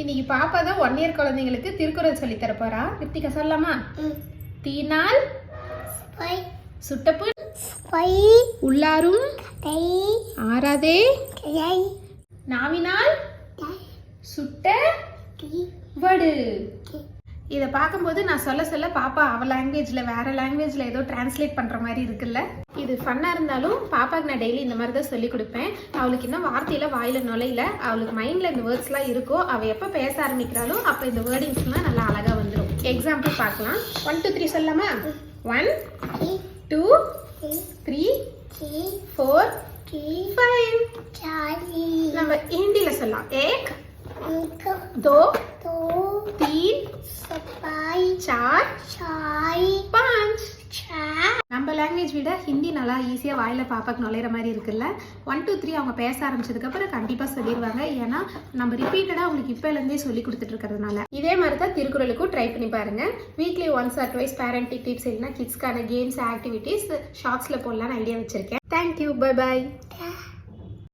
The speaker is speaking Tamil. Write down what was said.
இன்னைக்கு பாப்பா தான் 1 இயர் குழந்தைங்களுக்கு திருக்குறள் சொல்லி தர போறா. ரித்திகா சொல்லலாமா? தீனால் சுட்டப்பு உள்ளாரும் ஆறாதே நாவினால் சுட்ட வடு. இதை பார்க்கும்போது நான் சொல்ல பாப்பா அவள் லாங்குவேஜில் வேற லாங்குவேஜில் ஏதோ டிரான்ஸ்லேட் பண்ணுற மாதிரி இருக்குல்ல. இது ஃபன்னாக இருந்தாலும் பாப்பாவுக்கு நான் டெய்லி இந்த மாதிரி தான் சொல்லி கொடுப்பேன். அவளுக்கு இன்னும் வார்த்தையில் வாயில் நுழையில, அவளுக்கு மைண்டில் இந்த வேர்ட்ஸ்லாம் இருக்கோ, அவள் எப்போ பேச ஆரம்பிக்கிறாளோ அப்போ இந்த வேர்டிங்ஸ்லாம் நல்லா அழகாக வந்துடும். எக்ஸாம்பிள் பார்க்கலாம். 1 2 3 சொல்லலாமா? 1 2 3 4 5. நம்ம ஹிந்தியில் சொல்லலாம். 1 2 3 4 5. நம்ம லாங்குவேஜ் விட ஹிந்தி நல்லா ஈஸியாக வாயில பாப்பாக்கு நுழையிற மாதிரி இருக்குல்ல. 1 2 3 அவங்க பேச ஆரம்பிச்சதுக்கப்புறம் கண்டிப்பாக சொல்லிடுவாங்க. ஏன்னா நம்ம ரிப்பீட்டடாக அவங்களுக்கு இப்போலேருந்தே சொல்லி கொடுத்துட்டு இருக்கிறதுனால. இதே மாதிரி தான் திருக்குறளுக்கும் ட்ரை பண்ணி பாருங்க. Weekly once R twice parenting tips இல்லைன்னா கிட்ஸ்க்கான கேம்ஸ் ஆக்டிவிட்டீஸ் ஷார்ட்ஸில் போடலான்னு ஐடியா வச்சிருக்கேன். Thank you, bye bye.